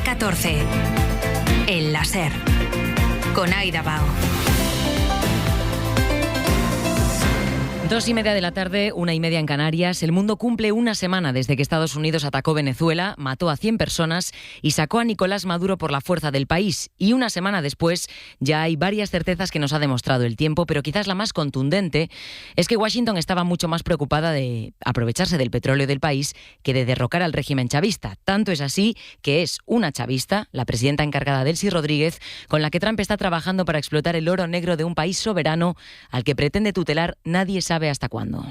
Hora 14. El láser. Con Aida Bao. 2:30 de la tarde, 1:30 en Canarias. El mundo cumple una semana desde que Estados Unidos atacó Venezuela, mató a 100 personas y sacó a Nicolás Maduro por la fuerza del país. Y una semana después ya hay varias certezas que nos ha demostrado el tiempo, pero quizás la más contundente es que Washington estaba mucho más preocupada de aprovecharse del petróleo del país que de derrocar al régimen chavista. Tanto es así que es una chavista, la presidenta encargada Delcy Rodríguez, con la que Trump está trabajando para explotar el oro negro de un país soberano al que pretende tutelar nadie sabe hasta cuándo.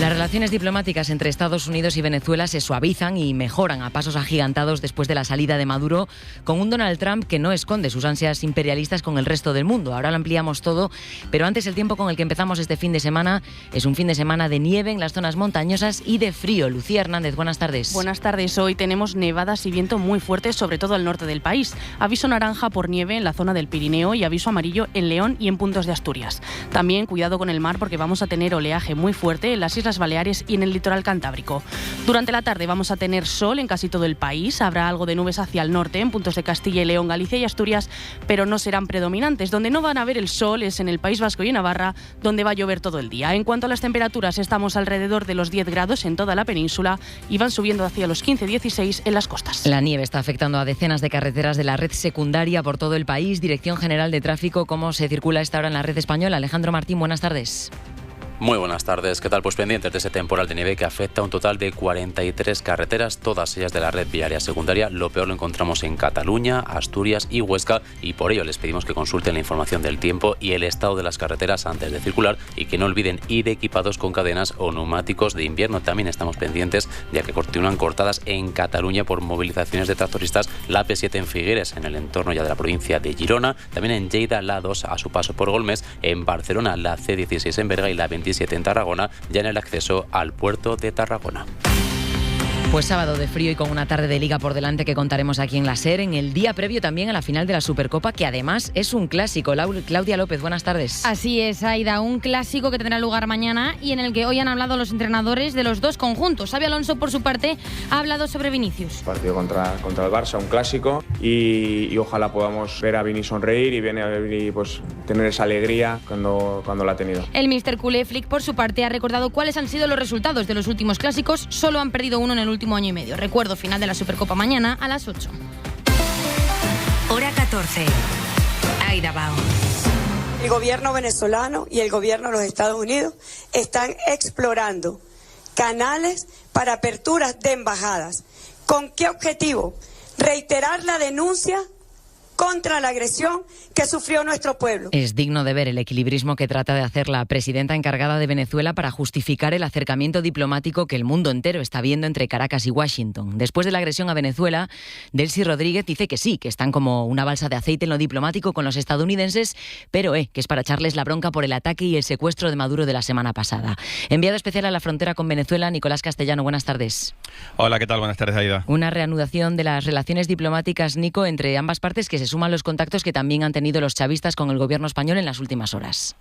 Las relaciones diplomáticas entre Estados Unidos y Venezuela se suavizan y mejoran a pasos agigantados después de la salida de Maduro, con un Donald Trump que no esconde sus ansias imperialistas con el resto del mundo. Ahora lo ampliamos todo, pero antes el tiempo con el que empezamos este fin de semana es un fin de semana de nieve en las zonas montañosas y de frío. Lucía Hernández, buenas tardes. Buenas tardes. Hoy tenemos nevadas y viento muy fuertes, sobre todo al norte del país. Aviso naranja por nieve en la zona del Pirineo y aviso amarillo en León y en puntos de Asturias. También cuidado con el mar porque vamos a tener oleaje muy fuerte en las Islas Baleares y en el litoral cantábrico. Durante la tarde vamos a tener sol en casi todo el país. Habrá algo de nubes hacia el norte en puntos de Castilla y León, Galicia y Asturias, pero no serán predominantes. Donde no van a ver el sol es en el País Vasco y en Navarra, donde va a llover todo el día. En cuanto a las temperaturas, estamos alrededor de los 10 grados en toda la península y van subiendo hacia los 15-16 en las costas. La nieve está afectando a decenas de carreteras de la red secundaria por todo el país. Dirección General de Tráfico, ¿cómo se circula a esta hora en la red española? Alejandro Martín, buenas tardes. Muy buenas tardes. ¿Qué tal? Pues pendientes de ese temporal de nieve que afecta a un total de 43 carreteras, todas ellas de la red viaria secundaria. Lo peor lo encontramos en Cataluña, Asturias y Huesca, y por ello les pedimos que consulten la información del tiempo y el estado de las carreteras antes de circular y que no olviden ir equipados con cadenas o neumáticos de invierno. También estamos pendientes ya que continúan cortadas en Cataluña por movilizaciones de tractoristas la AP7 en Figueres, en el entorno ya de la provincia de Girona, también en Lleida la A2 a su paso por Golmes, en Barcelona la C16 en Berga y la 27 en Tarragona, ya en el acceso al puerto de Tarragona. Pues sábado de frío y con una tarde de liga por delante que contaremos aquí en la SER, en el día previo también a la final de la Supercopa, que además es un clásico. Claudia López, buenas tardes. Así es, Aida, un clásico que tendrá lugar mañana y en el que hoy han hablado los entrenadores de los dos conjuntos. Xabi Alonso, por su parte, ha hablado sobre Vinicius. Partido contra el Barça, un clásico, y ojalá podamos ver a Vini sonreír y ver a Vini pues, tener esa alegría cuando la ha tenido. El míster culé Flick, por su parte, ha recordado cuáles han sido los resultados de los últimos clásicos. Solo han perdido uno en el último año y medio. Recuerdo, final de la Supercopa mañana a las 8. Hora 14. Aida Bao. El gobierno venezolano y el gobierno de los Estados Unidos están explorando canales para aperturas de embajadas. ¿Con qué objetivo? Reiterar la denuncia contra la agresión que sufrió nuestro pueblo. Es digno de ver el equilibrismo que trata de hacer la presidenta encargada de Venezuela para justificar el acercamiento diplomático que el mundo entero está viendo entre Caracas y Washington. Después de la agresión a Venezuela, Delcy Rodríguez dice que sí, que están como una balsa de aceite en lo diplomático con los estadounidenses, pero que es para echarles la bronca por el ataque y el secuestro de Maduro de la semana pasada. Enviado especial a la frontera con Venezuela, Nicolás Castellano, buenas tardes. Hola, ¿qué tal? Buenas tardes, Aida. Una reanudación de las relaciones diplomáticas, Nico, entre ambas partes, que se suman los contactos que también han tenido los chavistas con el gobierno español en las últimas horas.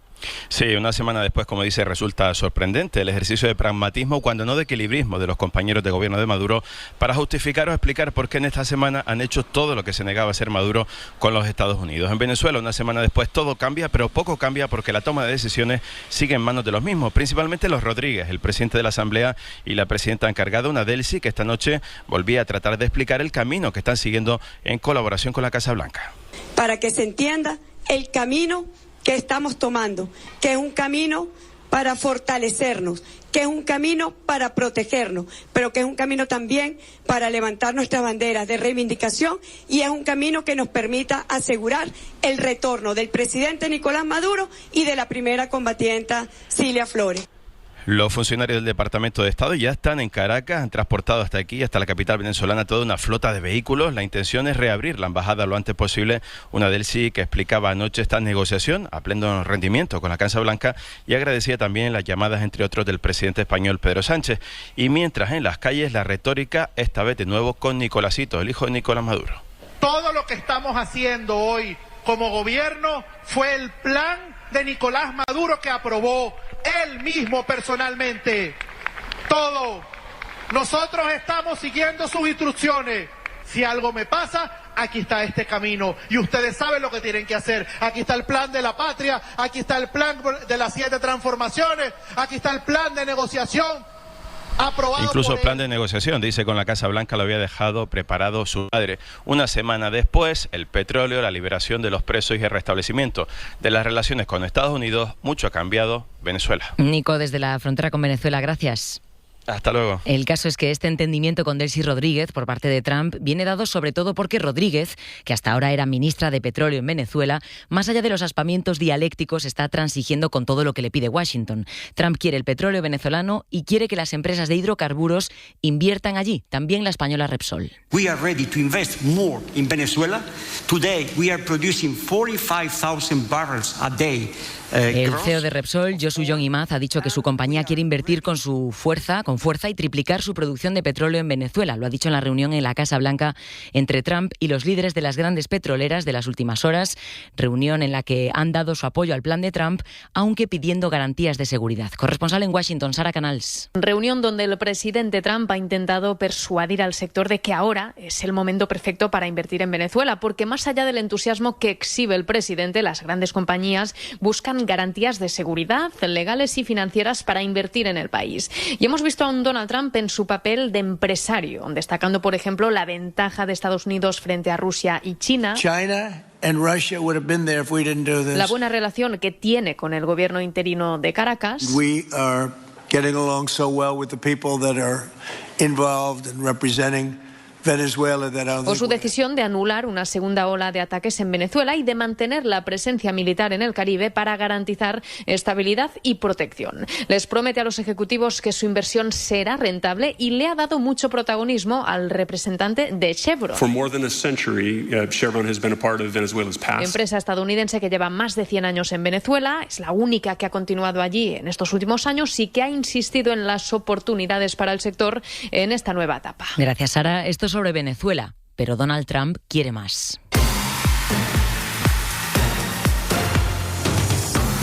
Sí, una semana después, como dice, resulta sorprendente el ejercicio de pragmatismo, cuando no de equilibrismo, de los compañeros de gobierno de Maduro para justificar o explicar por qué en esta semana han hecho todo lo que se negaba a hacer Maduro con los Estados Unidos. En Venezuela, una semana después, todo cambia, pero poco cambia porque la toma de decisiones sigue en manos de los mismos, principalmente los Rodríguez, el presidente de la Asamblea y la presidenta encargada, una Delcy, que esta noche volvía a tratar de explicar el camino que están siguiendo en colaboración con la Casa Blanca. Para que se entienda el camino que estamos tomando, que es un camino para fortalecernos, que es un camino para protegernos, pero que es un camino también para levantar nuestras banderas de reivindicación, y es un camino que nos permita asegurar el retorno del presidente Nicolás Maduro y de la primera combatienta Cilia Flores. Los funcionarios del Departamento de Estado ya están en Caracas, han transportado hasta aquí, hasta la capital venezolana, toda una flota de vehículos. La intención es reabrir la embajada lo antes posible. Una Delcy que explicaba anoche esta negociación a pleno rendimiento con la Casa Blanca y agradecía también las llamadas, entre otros, del presidente español Pedro Sánchez. Y mientras en las calles la retórica, esta vez de nuevo con Nicolásito, el hijo de Nicolás Maduro. Todo lo que estamos haciendo hoy como gobierno fue el plan de Nicolás Maduro que aprobó él mismo personalmente. Todo Nosotros estamos siguiendo sus instrucciones. Si algo me pasa, aquí está este camino y ustedes saben lo que tienen que hacer. Aquí está el plan de la patria, aquí está el plan de las 7 transformaciones, aquí está el plan de negociación aprobado. Incluso el plan de negociación, dice, con la Casa Blanca lo había dejado preparado su padre. Una semana después, el petróleo, la liberación de los presos y el restablecimiento de las relaciones con Estados Unidos, mucho ha cambiado Venezuela. Nico, desde la frontera con Venezuela, gracias. Hasta luego. El caso es que este entendimiento con Delcy Rodríguez por parte de Trump viene dado sobre todo porque Rodríguez, que hasta ahora era ministra de Petróleo en Venezuela, más allá de los aspamientos dialécticos, está transigiendo con todo lo que le pide Washington. Trump quiere el petróleo venezolano y quiere que las empresas de hidrocarburos inviertan allí, también la española Repsol. We are ready to invest more in Venezuela. Today we are producing 45,000 barrels a day. El CEO de Repsol, Josu Jon Imaz, ha dicho que su compañía quiere invertir con fuerza y triplicar su producción de petróleo en Venezuela. Lo ha dicho en la reunión en la Casa Blanca entre Trump y los líderes de las grandes petroleras de las últimas horas, reunión en la que han dado su apoyo al plan de Trump, aunque pidiendo garantías de seguridad. Corresponsal en Washington, Sara Canals. Reunión donde el presidente Trump ha intentado persuadir al sector de que ahora es el momento perfecto para invertir en Venezuela, porque más allá del entusiasmo que exhibe el presidente, las grandes compañías buscan garantías de seguridad, legales y financieras para invertir en el país. Y hemos visto a un Donald Trump en su papel de empresario, destacando, por ejemplo, la ventaja de Estados Unidos frente a Rusia y China. La buena relación que tiene con el gobierno interino de Caracas. We are getting along so well with the people that are involved in representing Venezuela. O su decisión de anular una segunda ola de ataques en Venezuela y de mantener la presencia militar en el Caribe para garantizar estabilidad y protección. Les promete a los ejecutivos que su inversión será rentable y le ha dado mucho protagonismo al representante de Chevron. For more than a century, Chevron has been a part of Venezuela's past. Empresa estadounidense que lleva más de 100 años en Venezuela, es la única que ha continuado allí en estos últimos años y que ha insistido en las oportunidades para el sector en esta nueva etapa. Gracias, Sara. Esto sobre Venezuela, pero Donald Trump quiere más.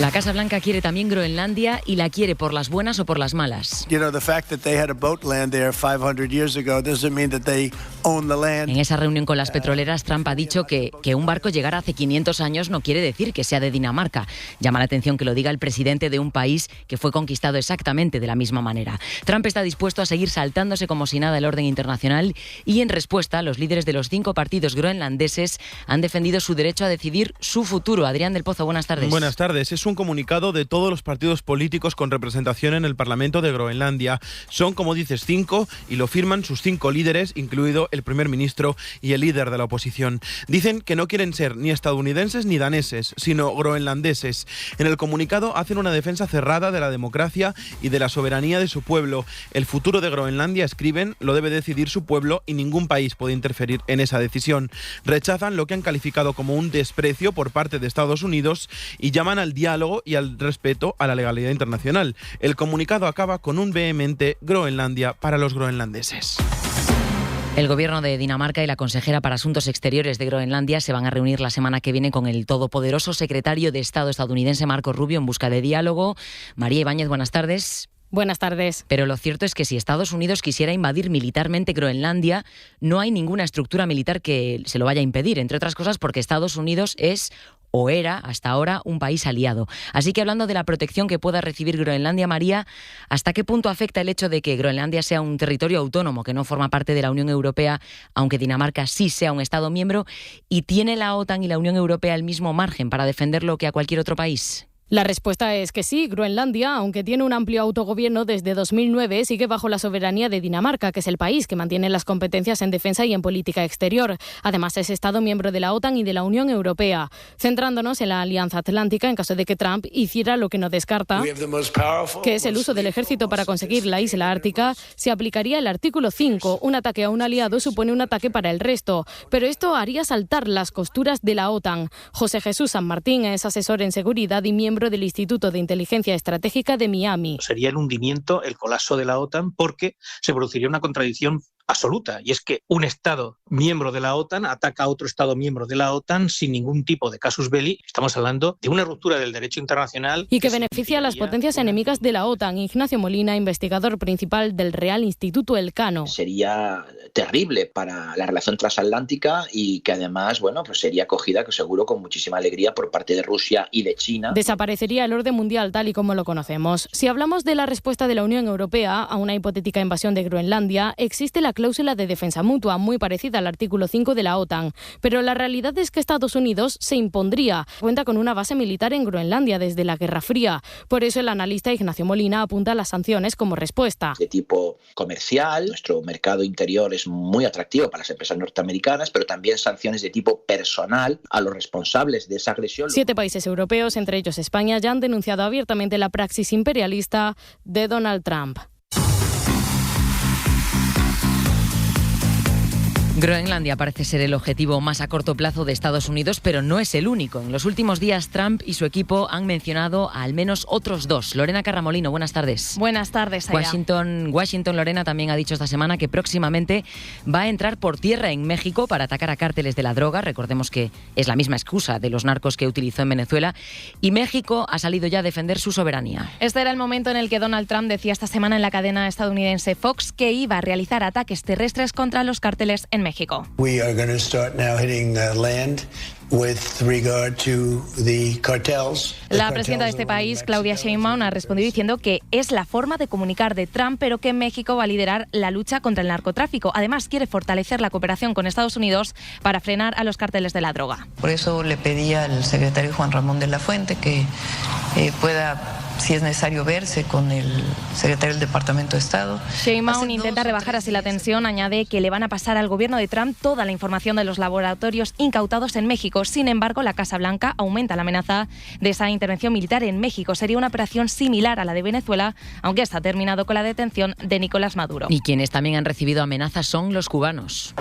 La Casa Blanca quiere también Groenlandia y la quiere por las buenas o por las malas. You know, the fact that they had a boat land there 500 years ago doesn't mean that they own the land. En esa reunión con las petroleras, Trump ha dicho que un barco llegara hace 500 años no quiere decir que sea de Dinamarca. Llama la atención que lo diga el presidente de un país que fue conquistado exactamente de la misma manera. Trump está dispuesto a seguir saltándose como si nada el orden internacional y, en respuesta, los líderes de los 5 partidos groenlandeses han defendido su derecho a decidir su futuro. Adrián del Pozo, buenas tardes. Buenas tardes. Es un comunicado de todos los partidos políticos con representación en el Parlamento de Groenlandia. Son, como dices, 5 y lo firman sus 5 líderes, incluido el primer ministro y el líder de la oposición. Dicen que no quieren ser ni estadounidenses ni daneses, sino groenlandeses. En el comunicado hacen una defensa cerrada de la democracia y de la soberanía de su pueblo. El futuro de Groenlandia, escriben, lo debe decidir su pueblo y ningún país puede interferir en esa decisión. Rechazan lo que han calificado como un desprecio por parte de Estados Unidos y llaman al diálogo y al respeto a la legalidad internacional. El comunicado acaba con un vehemente Groenlandia para los groenlandeses. El gobierno de Dinamarca y la consejera para Asuntos Exteriores de Groenlandia se van a reunir la semana que viene con el todopoderoso secretario de Estado estadounidense Marco Rubio en busca de diálogo. María Ibáñez, buenas tardes. Buenas tardes. Pero lo cierto es que si Estados Unidos quisiera invadir militarmente Groenlandia, no hay ninguna estructura militar que se lo vaya a impedir, entre otras cosas porque Estados Unidos es o era hasta ahora un país aliado. Así que hablando de la protección que pueda recibir Groenlandia, María, ¿hasta qué punto afecta el hecho de que Groenlandia sea un territorio autónomo que no forma parte de la Unión Europea, aunque Dinamarca sí sea un Estado miembro, y tiene la OTAN y la Unión Europea el mismo margen para defenderlo que a cualquier otro país? La respuesta es que sí. Groenlandia, aunque tiene un amplio autogobierno desde 2009, sigue bajo la soberanía de Dinamarca, que es el país que mantiene las competencias en defensa y en política exterior. Además, es Estado miembro de la OTAN y de la Unión Europea. Centrándonos en la Alianza Atlántica, en caso de que Trump hiciera lo que no descarta, que es el uso del ejército para conseguir la isla ártica, se aplicaría el artículo 5. Un ataque a un aliado supone un ataque para el resto. Pero esto haría saltar las costuras de la OTAN. José Jesús San Martín es asesor en seguridad y miembro del Instituto de Inteligencia Estratégica de Miami. Sería el hundimiento, el colapso de la OTAN, porque se produciría una contradicción absoluta, y es que un Estado miembro de la OTAN ataca a otro Estado miembro de la OTAN sin ningún tipo de casus belli. Estamos hablando de una ruptura del derecho internacional. Y que beneficia a las potencias enemigas de la OTAN. Ignacio Molina, investigador principal del Real Instituto Elcano. Sería terrible para la relación transatlántica y que además, pues sería acogida, que seguro, con muchísima alegría por parte de Rusia y de China. Desaparecería el orden mundial tal y como lo conocemos. Si hablamos de la respuesta de la Unión Europea a una hipotética invasión de Groenlandia, existe la cláusula de defensa mutua, muy parecida al artículo 5 de la OTAN. Pero la realidad es que Estados Unidos se impondría. Cuenta con una base militar en Groenlandia desde la Guerra Fría. Por eso el analista Ignacio Molina apunta a las sanciones como respuesta. De tipo comercial, nuestro mercado interior es muy atractivo para las empresas norteamericanas, pero también sanciones de tipo personal a los responsables de esa agresión. 7 países europeos, entre ellos España, ya han denunciado abiertamente la praxis imperialista de Donald Trump. Groenlandia parece ser el objetivo más a corto plazo de Estados Unidos, pero no es el único. En los últimos días, Trump y su equipo han mencionado a al menos otros 2. Lorena Carramolino, buenas tardes. Buenas tardes, Aida. Washington, Lorena, también ha dicho esta semana que próximamente va a entrar por tierra en México para atacar a cárteles de la droga. Recordemos que es la misma excusa de los narcos que utilizó en Venezuela. Y México ha salido ya a defender su soberanía. Este era el momento en el que Donald Trump decía esta semana en la cadena estadounidense Fox que iba a realizar ataques terrestres contra los cárteles en México. We are going to start now hitting land with regard to the cartels. La presidenta de este país, Claudia Sheinbaum, ha respondido diciendo que es la forma de comunicar de Trump, pero que México va a liderar la lucha contra el narcotráfico. Además, quiere fortalecer la cooperación con Estados Unidos para frenar a los cárteles de la droga. Por eso le pedí al secretario Juan Ramón de la Fuente que pueda, si es necesario, verse con el secretario del Departamento de Estado. Sheinbaum intenta rebajar así la tensión. Añade que le van a pasar al gobierno de Trump toda la información de los laboratorios incautados en México. Sin embargo, la Casa Blanca aumenta la amenaza de esa intervención militar en México. Sería una operación similar a la de Venezuela, aunque está terminado con la detención de Nicolás Maduro. Y quienes también han recibido amenazas son los cubanos.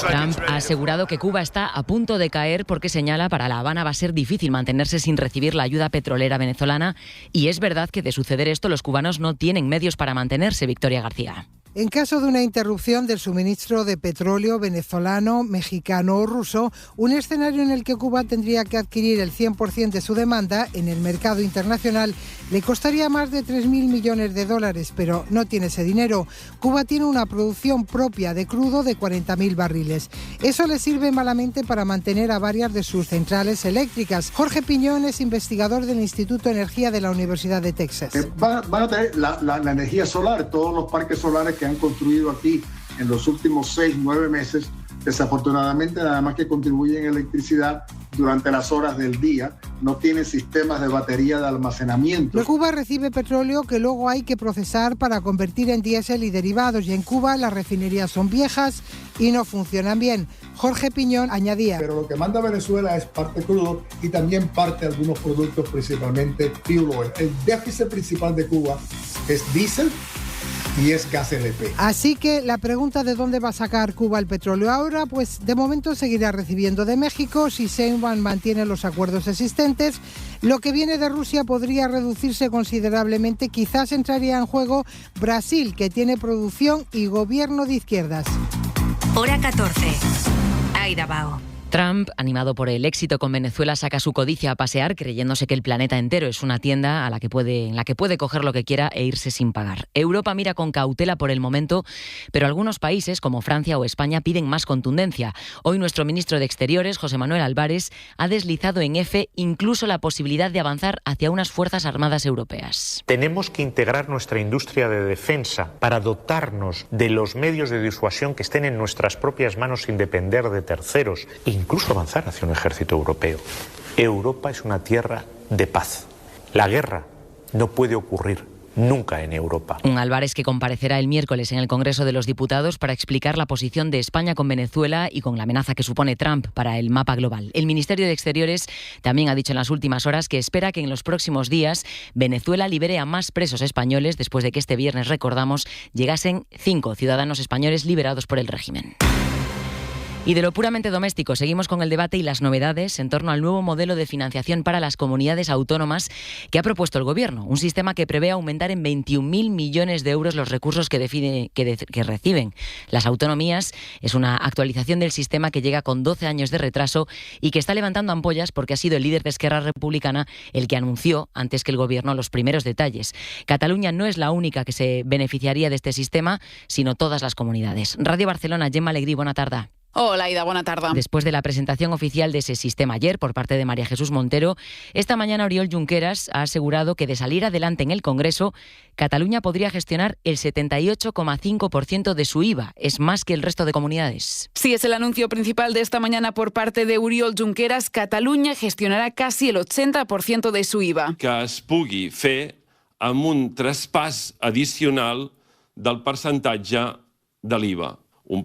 Trump ha asegurado que Cuba está a punto de caer porque señala para La Habana va a ser difícil mantenerse sin recibir la ayuda petrolera venezolana, y es verdad que de suceder esto los cubanos no tienen medios para mantenerse. Victoria García. En caso de una interrupción del suministro de petróleo venezolano, mexicano o ruso, un escenario en el que Cuba tendría que adquirir el 100% de su demanda en el mercado internacional le costaría más de 3.000 millones de dólares, pero no tiene ese dinero. Cuba tiene una producción propia de crudo de 40.000 barriles. Eso le sirve malamente para mantener a varias de sus centrales eléctricas. Jorge Piñón es investigador del Instituto de Energía de la Universidad de Texas. Van a tener la energía solar, todos los parques solares que han construido aquí en los últimos 6-9 meses, desafortunadamente nada más que contribuyen en electricidad durante las horas del día, no tienen sistemas de batería de almacenamiento. Cuba recibe petróleo que luego hay que procesar para convertir en diésel y derivados, y en Cuba las refinerías son viejas y no funcionan bien. Jorge Piñón añadía: pero lo que manda Venezuela es parte crudo y también parte de algunos productos, principalmente fuel oil. El déficit principal de Cuba es diésel y es gas LP. Así que la pregunta de dónde va a sacar Cuba el petróleo ahora, pues de momento seguirá recibiendo de México si Sheinbaum mantiene los acuerdos existentes. Lo que viene de Rusia podría reducirse considerablemente. Quizás entraría en juego Brasil, que tiene producción y gobierno de izquierdas. Hora 14. Aida Bao. Trump, animado por el éxito con Venezuela, saca su codicia a pasear, creyéndose que el planeta entero es una tienda en la que puede coger lo que quiera e irse sin pagar. Europa mira con cautela por el momento, pero algunos países, como Francia o España, piden más contundencia. Hoy nuestro ministro de Exteriores, José Manuel Álvarez, ha deslizado en F incluso la posibilidad de avanzar hacia unas fuerzas armadas europeas. Tenemos que integrar nuestra industria de defensa para dotarnos de los medios de disuasión que estén en nuestras propias manos sin depender de terceros, incluso avanzar hacia un ejército europeo. Europa es una tierra de paz. La guerra no puede ocurrir nunca en Europa. Un Álvarez que comparecerá el miércoles en el Congreso de los Diputados para explicar la posición de España con Venezuela y con la amenaza que supone Trump para el mapa global. El Ministerio de Exteriores también ha dicho en las últimas horas que espera que en los próximos días Venezuela libere a más presos españoles después de que este viernes, recordamos, llegasen 5 ciudadanos españoles liberados por el régimen. Y de lo puramente doméstico, seguimos con el debate y las novedades en torno al nuevo modelo de financiación para las comunidades autónomas que ha propuesto el Gobierno. Un sistema que prevé aumentar en 21.000 millones de euros los recursos que reciben las autonomías. Es una actualización del sistema que llega con 12 años de retraso y que está levantando ampollas porque ha sido el líder de Esquerra Republicana el que anunció, antes que el Gobierno, los primeros detalles. Cataluña no es la única que se beneficiaría de este sistema, sino todas las comunidades. Radio Barcelona, Gemma Alegrí, buena tarde. Hola, Aida, buena tarde. Después de la presentación oficial de ese sistema ayer por parte de María Jesús Montero, esta mañana Oriol Junqueras ha asegurado que de salir adelante en el Congreso, Cataluña podría gestionar el 78,5% de su IVA. Es más que el resto de comunidades. Sí, es el anuncio principal de esta mañana por parte de Oriol Junqueras. Cataluña gestionará casi el 80% de su IVA. Que es pugui fer amb un traspàs addicional del percentatge de l'IVA.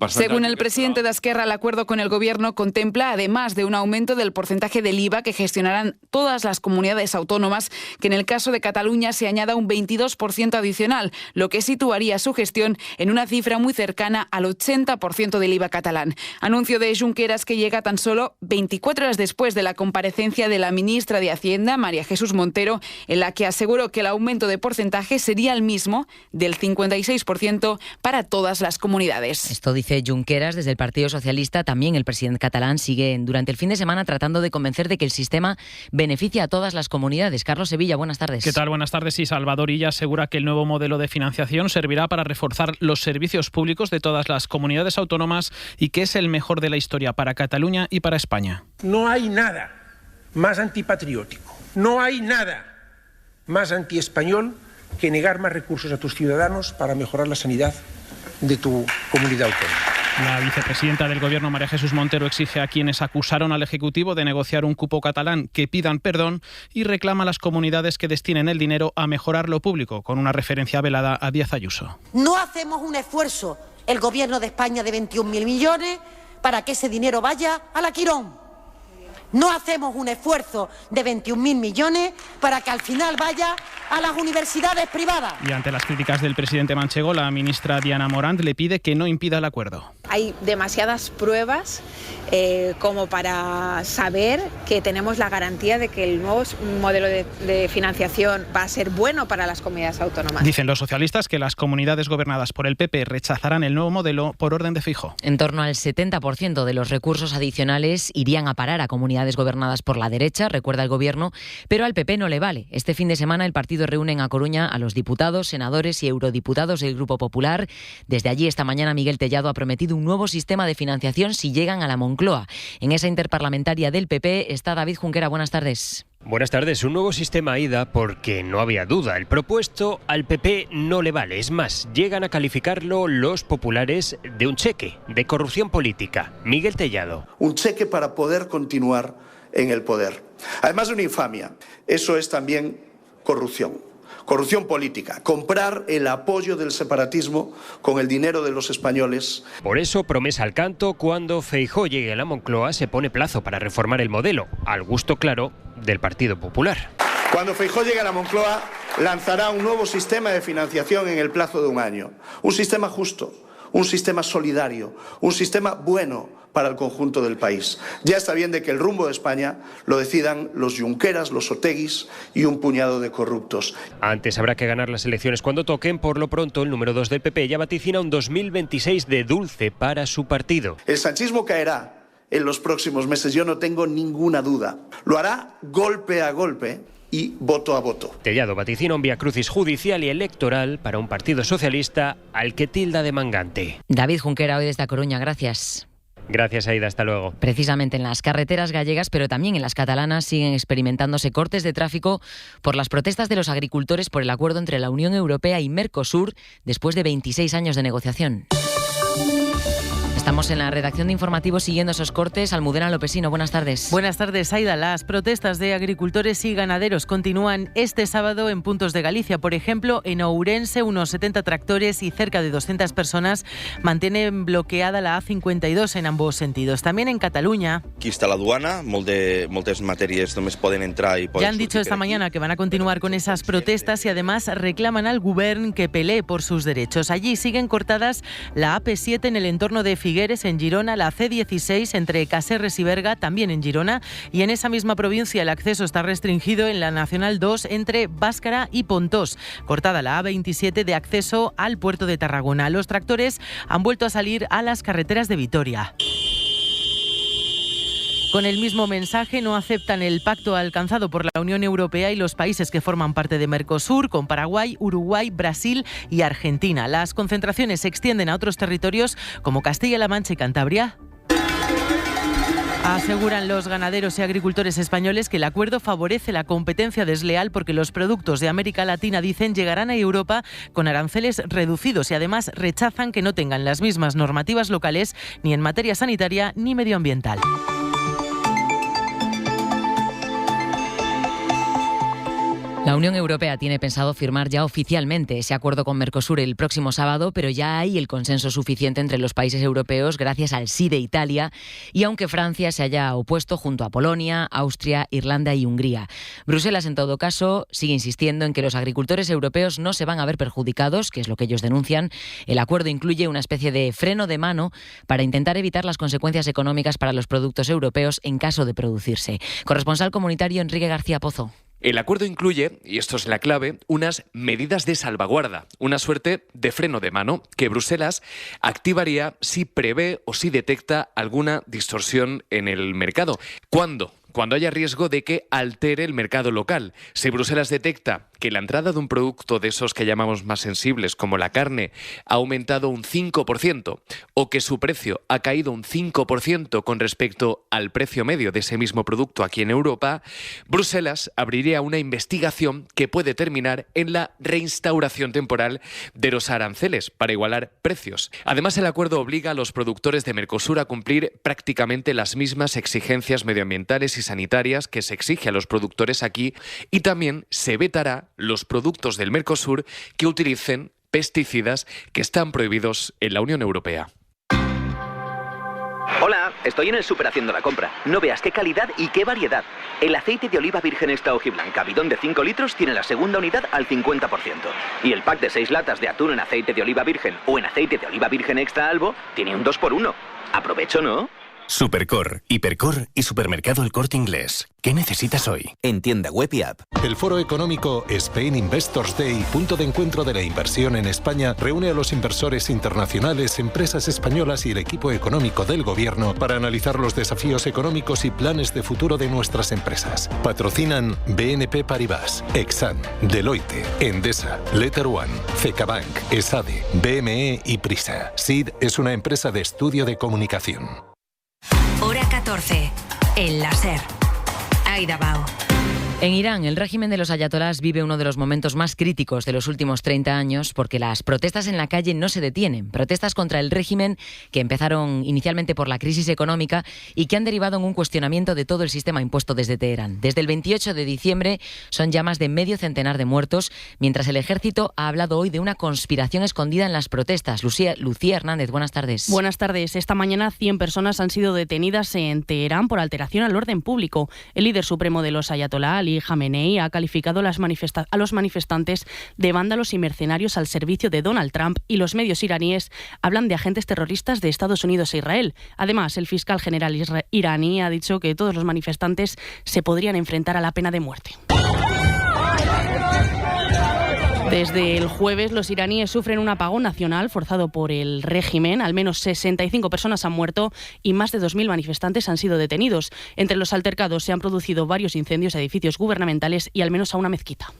Según el presidente de Esquerra, el acuerdo con el Gobierno contempla, además de un aumento del porcentaje del IVA que gestionarán todas las comunidades autónomas, que en el caso de Cataluña se añada un 22% adicional, lo que situaría su gestión en una cifra muy cercana al 80% del IVA catalán. Anuncio de Junqueras que llega tan solo 24 horas después de la comparecencia de la ministra de Hacienda, María Jesús Montero, en la que aseguró que el aumento de porcentaje sería el mismo, del 56% para todas las comunidades. Esto dice Junqueras desde el Partido Socialista. También el presidente catalán sigue durante el fin de semana tratando de convencer de que el sistema beneficia a todas las comunidades. Carlos Sevilla, buenas tardes. ¿Qué tal? Buenas tardes. Sí, Salvador Illa asegura que el nuevo modelo de financiación servirá para reforzar los servicios públicos de todas las comunidades autónomas y que es el mejor de la historia para Cataluña y para España. No hay nada más antipatriótico, no hay nada más antiespañol que negar más recursos a tus ciudadanos para mejorar la sanidad de tu comunidad autónoma. La vicepresidenta del Gobierno, María Jesús Montero, exige a quienes acusaron al Ejecutivo de negociar un cupo catalán que pidan perdón y reclama a las comunidades que destinen el dinero a mejorar lo público, con una referencia velada a Díaz Ayuso. No hacemos un esfuerzo, el Gobierno de España, de 21.000 millones para que ese dinero vaya a la Quirón. No hacemos un esfuerzo de 21.000 millones para que al final vaya a las universidades privadas. Y ante las críticas del presidente manchego, la ministra Diana Morant le pide que no impida el acuerdo. Hay demasiadas pruebas como para saber que tenemos la garantía de que el nuevo modelo de financiación va a ser bueno para las comunidades autónomas. Dicen los socialistas que las comunidades gobernadas por el PP rechazarán el nuevo modelo por orden de Feijóo. En torno al 70% de los recursos adicionales irían a parar a comunidades gobernadas por la derecha, recuerda el Gobierno, pero al PP no le vale. Este fin de semana el partido reúne en A Coruña a los diputados, senadores y eurodiputados del Grupo Popular. Desde allí esta mañana Miguel Tellado ha prometido un nuevo sistema de financiación si llegan a la Moncloa. En esa interparlamentaria del PP está David Junquera. Buenas tardes. Buenas tardes. Un nuevo sistema AIDA porque no había duda. El propuesto al PP no le vale. Es más, llegan a calificarlo los populares de un cheque, de corrupción política. Miguel Tellado. Un cheque para poder continuar en el poder. Además de una infamia, eso es también corrupción. Corrupción política, comprar el apoyo del separatismo con el dinero de los españoles. Por eso, promesa al canto, cuando Feijóo llegue a la Moncloa se pone plazo para reformar el modelo, al gusto claro del Partido Popular. Cuando Feijóo llegue a la Moncloa, lanzará un nuevo sistema de financiación en el plazo de un año. Un sistema justo, un sistema solidario, un sistema bueno para el conjunto del país. Ya está bien de que el rumbo de España lo decidan los Junqueras, los Oteguis y un puñado de corruptos. Antes habrá que ganar las elecciones cuando toquen. Por lo pronto, el número 2 del PP ya vaticina un 2026 de dulce para su partido. El sanchismo caerá en los próximos meses, yo no tengo ninguna duda. Lo hará golpe a golpe y voto a voto. Tellado vaticina un viacrucis judicial y electoral para un partido socialista al que tilda de mangante. David Junquera, hoy desde A Coruña, gracias. Gracias, Aida. Hasta luego. Precisamente en las carreteras gallegas, pero también en las catalanas, siguen experimentándose cortes de tráfico por las protestas de los agricultores por el acuerdo entre la Unión Europea y Mercosur después de 26 años de negociación. Estamos en la redacción de informativos siguiendo esos cortes. Almudena Lopesino, buenas tardes. Buenas tardes, Aida. Las protestas de agricultores y ganaderos continúan este sábado en puntos de Galicia. Por ejemplo, en Ourense, unos 70 tractores y cerca de 200 personas mantienen bloqueada la A52 en ambos sentidos. También en Cataluña. Aquí está la aduana, moltes matèries només poden entrar y poden. Ya han dicho esta mañana que van a continuar con esas protestas y además reclaman al Govern que pelee por sus derechos. Allí siguen cortadas la AP7 en el entorno de Figueres Figueres, en Girona, la C16 entre Caserres y Berga, también en Girona, y en esa misma provincia el acceso está restringido en la Nacional 2 entre Báscara y Pontós. Cortada la A27 de acceso al puerto de Tarragona. Los tractores han vuelto a salir a las carreteras de Vitoria. Con el mismo mensaje, no aceptan el pacto alcanzado por la Unión Europea y los países que forman parte de Mercosur, con Paraguay, Uruguay, Brasil y Argentina. Las concentraciones se extienden a otros territorios como Castilla-La Mancha y Cantabria. Aseguran los ganaderos y agricultores españoles que el acuerdo favorece la competencia desleal porque los productos de América Latina, dicen, llegarán a Europa con aranceles reducidos y además rechazan que no tengan las mismas normativas locales ni en materia sanitaria ni medioambiental. La Unión Europea tiene pensado firmar ya oficialmente ese acuerdo con Mercosur el próximo sábado, pero ya hay el consenso suficiente entre los países europeos gracias al sí de Italia, y aunque Francia se haya opuesto junto a Polonia, Austria, Irlanda y Hungría. Bruselas, en todo caso, sigue insistiendo en que los agricultores europeos no se van a ver perjudicados, que es lo que ellos denuncian. El acuerdo incluye una especie de freno de mano para intentar evitar las consecuencias económicas para los productos europeos en caso de producirse. Corresponsal comunitario Enrique García Pozo. El acuerdo incluye, y esto es la clave, unas medidas de salvaguarda, una suerte de freno de mano que Bruselas activaría si prevé o si detecta alguna distorsión en el mercado. ¿Cuándo? Cuando haya riesgo de que altere el mercado local. Si Bruselas detecta que la entrada de un producto de esos que llamamos más sensibles, como la carne, ha aumentado un 5% o que su precio ha caído un 5% con respecto al precio medio de ese mismo producto aquí en Europa, Bruselas abriría una investigación que puede terminar en la reinstauración temporal de los aranceles para igualar precios. Además, el acuerdo obliga a los productores de Mercosur a cumplir prácticamente las mismas exigencias medioambientales y sanitarias que se exige a los productores aquí, y también se vetará los productos del Mercosur que utilicen pesticidas que están prohibidos en la Unión Europea. Hola, estoy en el súper haciendo la compra. No veas qué calidad y qué variedad. El aceite de oliva virgen extra hojiblanca, bidón de 5 litros, tiene la segunda unidad al 50%. Y el pack de 6 latas de atún en aceite de oliva virgen o en aceite de oliva virgen extra albo tiene un 2x1. Aprovecho, ¿no? Supercor, Hipercor y Supermercado El Corte Inglés. ¿Qué necesitas hoy? En tienda web y app. El Foro Económico Spain Investors Day, punto de encuentro de la inversión en España, reúne a los inversores internacionales, empresas españolas y el equipo económico del Gobierno para analizar los desafíos económicos y planes de futuro de nuestras empresas. Patrocinan BNP Paribas, Exxon, Deloitte, Endesa, Letter One, CecaBank, ESADE, BME y Prisa. SID es una empresa de estudio de comunicación. Hora 14. El láser. Aida Bao. En Irán, el régimen de los ayatolás vive uno de los momentos más críticos de los últimos 30 años porque las protestas en la calle no se detienen. Protestas contra el régimen que empezaron inicialmente por la crisis económica y que han derivado en un cuestionamiento de todo el sistema impuesto desde Teherán. Desde el 28 de diciembre son ya más de medio centenar de muertos, mientras el ejército ha hablado hoy de una conspiración escondida en las protestas. Lucía Hernández, buenas tardes. Buenas tardes. Esta mañana 100 personas han sido detenidas en por alteración al orden público. El líder supremo de los ayatolá, Ali Jamenei, ha calificado a los manifestantes de vándalos y mercenarios al servicio de Donald Trump, y los medios iraníes hablan de agentes terroristas de Estados Unidos e Israel. Además, el fiscal general iraní ha dicho que todos los manifestantes se podrían enfrentar a la pena de muerte. Desde el jueves, los iraníes sufren un apagón nacional forzado por el régimen. Al menos 65 personas han muerto y más de 2.000 manifestantes han sido detenidos. Entre los altercados se han producido varios incendios a edificios gubernamentales y al menos a una mezquita.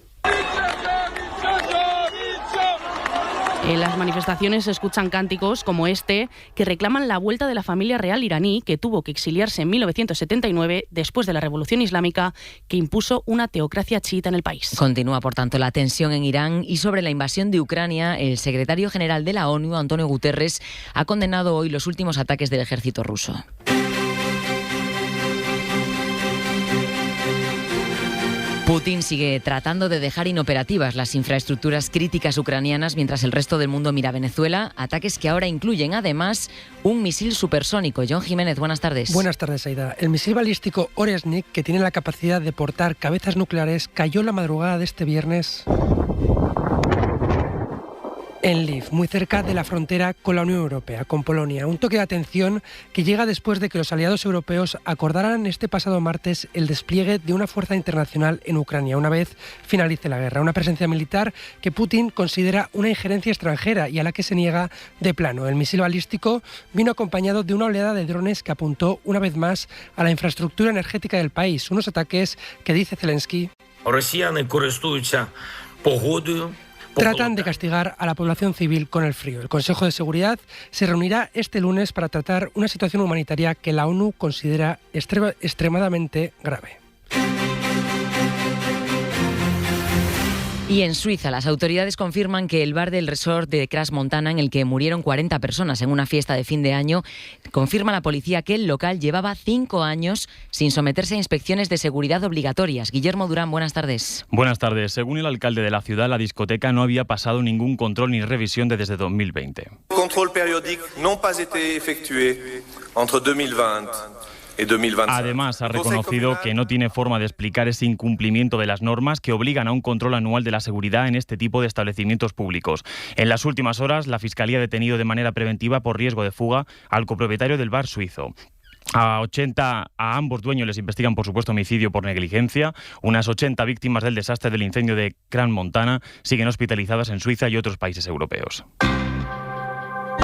En las manifestaciones se escuchan cánticos como este que reclaman la vuelta de la familia real iraní, que tuvo que exiliarse en 1979 después de la revolución islámica que impuso una teocracia chiita en el país. Continúa, por tanto, la tensión en Irán, y sobre la invasión de Ucrania, el secretario general de la ONU, Antonio Guterres, ha condenado hoy los últimos ataques del ejército ruso. Putin sigue tratando de dejar inoperativas las infraestructuras críticas ucranianas mientras el resto del mundo mira a Venezuela. Ataques que ahora incluyen además un misil supersónico. John Jiménez, buenas tardes. Buenas tardes, Aida. El misil balístico Oresnik, que tiene la capacidad de portar cabezas nucleares, cayó la madrugada de este viernes en Lviv, muy cerca de la frontera con la Unión Europea, con Polonia. Un toque de atención que llega después de que los aliados europeos acordaran este pasado martes el despliegue de una fuerza internacional en Ucrania, una vez finalice la guerra. Una presencia militar que Putin considera una injerencia extranjera y a la que se niega de plano. El misil balístico vino acompañado de una oleada de drones que apuntó una vez más a la infraestructura energética del país. Unos ataques que, dice Zelensky, tratan de castigar a la población civil con el frío. El Consejo de Seguridad se reunirá este lunes para tratar una situación humanitaria que la ONU considera extremadamente grave. Y en Suiza, las autoridades confirman que el bar del resort de Crans Montana, en el que murieron 40 personas en una fiesta de fin de año, confirma la policía que el local llevaba 5 años sin someterse a inspecciones de seguridad obligatorias. Guillermo Durán, buenas tardes. Buenas tardes. Según el alcalde de la ciudad, la discoteca no había pasado ningún control ni revisión desde 2020. El control periódico no ha sido efectuado entre 2020. Además, ha reconocido que no tiene forma de explicar ese incumplimiento de las normas que obligan a un control anual de la seguridad en este tipo de establecimientos públicos. En las últimas horas, la Fiscalía ha detenido de manera preventiva por riesgo de fuga al copropietario del bar suizo. A ambos dueños les investigan por supuesto homicidio por negligencia. Unas 80 víctimas del desastre del incendio de Crans Montana siguen hospitalizadas en Suiza y otros países europeos.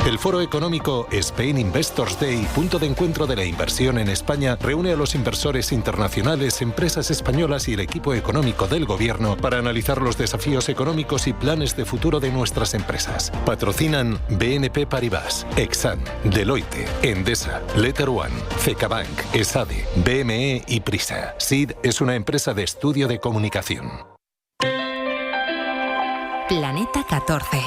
El Foro Económico Spain Investors Day, punto de encuentro de la inversión en España, reúne a los inversores internacionales, empresas españolas y el equipo económico del Gobierno para analizar los desafíos económicos y planes de futuro de nuestras empresas. Patrocinan BNP Paribas, Exxon, Deloitte, Endesa, Letter One, CecaBank, ESADE, BME y Prisa. SID es una empresa de estudio de comunicación. Planeta 14.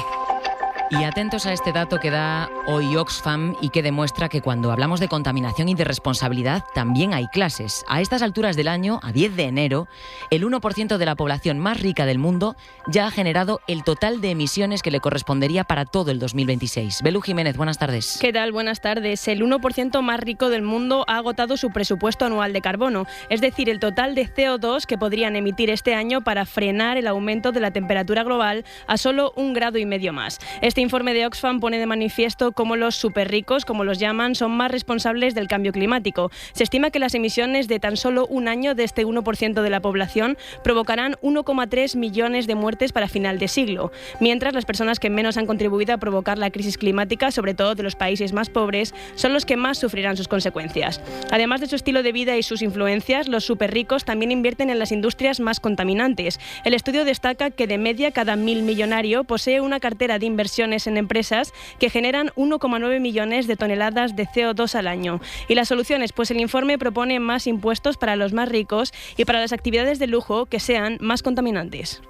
Y atentos a este dato que da hoy Oxfam y que demuestra que cuando hablamos de contaminación y de responsabilidad también hay clases. A estas alturas del año, a 10 de enero, el 1% de la población más rica del mundo ya ha generado el total de emisiones que le correspondería para todo el 2026. Belú Jiménez, buenas tardes. ¿Qué tal? Buenas tardes. El 1% más rico del mundo ha agotado su presupuesto anual de carbono, es decir, el total de CO2 que podrían emitir este año para frenar el aumento de la temperatura global a solo 1,5 grados más. Este informe de Oxfam pone de manifiesto cómo los superricos, como los llaman, son más responsables del cambio climático. Se estima que las emisiones de tan solo un año de este 1% de la población provocarán 1,3 millones de muertes para final de siglo, mientras las personas que menos han contribuido a provocar la crisis climática, sobre todo de los países más pobres, son los que más sufrirán sus consecuencias. Además de su estilo de vida y sus influencias, los superricos también invierten en las industrias más contaminantes. El estudio destaca que de media cada 1.000 millonario posee una cartera de inversiones en empresas que generan 1,9 millones de toneladas de CO2 al año. ¿Y las soluciones? Pues el informe propone más impuestos para los más ricos y para las actividades de lujo que sean más contaminantes.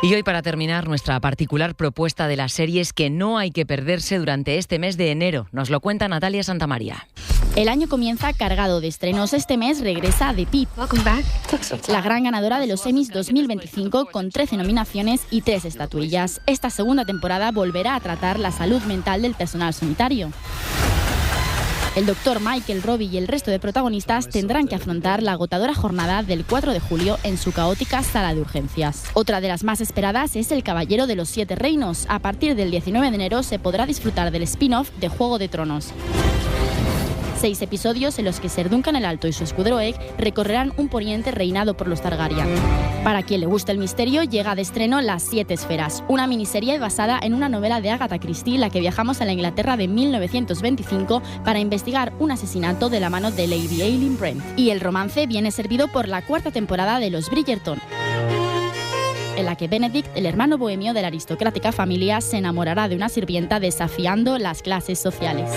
Y hoy, para terminar, nuestra particular propuesta de las series que no hay que perderse durante este mes de enero. Nos lo cuenta Natalia Santamaría. El año comienza cargado de estrenos. Este mes regresa The Pitt, la gran ganadora de los Emmys 2025 con 13 nominaciones y 3 estatuillas. Esta segunda temporada volverá a tratar la salud mental del personal sanitario. El doctor Michael Robbie y el resto de protagonistas tendrán que afrontar la agotadora jornada del 4 de julio en su caótica sala de urgencias. Otra de las más esperadas es El Caballero de los 7 Reinos. A partir del 19 de enero se podrá disfrutar del spin-off de Juego de Tronos. 6 episodios en los que Ser Duncan el Alto y su escudero Egg recorrerán un poniente reinado por los Targaryen. Para quien le gusta el misterio, llega de estreno Las 7 Esferas, una miniserie basada en una novela de Agatha Christie, en la que viajamos a la Inglaterra de 1925 para investigar un asesinato de la mano de Lady Eileen Brent. Y el romance viene servido por la 4ª temporada de Los Bridgerton, en la que Benedict, el hermano bohemio de la aristocrática familia, se enamorará de una sirvienta desafiando las clases sociales.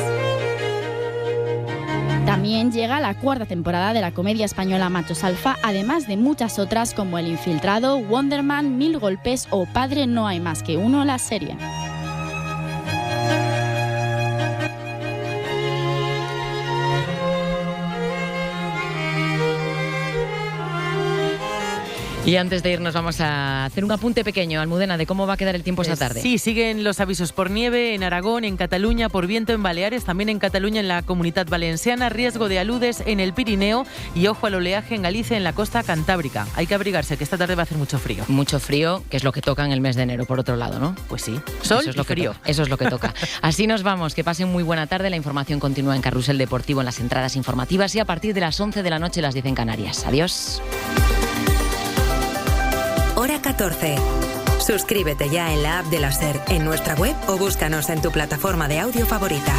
También llega la 4ª temporada de la comedia española Machos Alfa, además de muchas otras como El Infiltrado, Wonderman, 1000 golpes o Padre no hay más que uno, la serie. Y antes de irnos vamos a hacer un apunte pequeño, Almudena, de cómo va a quedar el tiempo esta tarde. Sí, siguen los avisos por nieve en Aragón, en Cataluña, por viento en Baleares, también en Cataluña, en la Comunidad Valenciana, riesgo de aludes en el Pirineo y ojo al oleaje en Galicia, en la costa cantábrica. Hay que abrigarse, que esta tarde va a hacer mucho frío. Mucho frío, que es lo que toca en el mes de enero, por otro lado, ¿no? Pues sí, sol y frío. Eso es lo que toca. Así nos vamos, que pasen muy buena tarde. La información continúa en Carrusel Deportivo, en las entradas informativas y a partir de las 11 de la noche, las 10 en Canarias. Adiós. Hora 14. Suscríbete ya en la app de la SER, en nuestra web o búscanos en tu plataforma de audio favorita.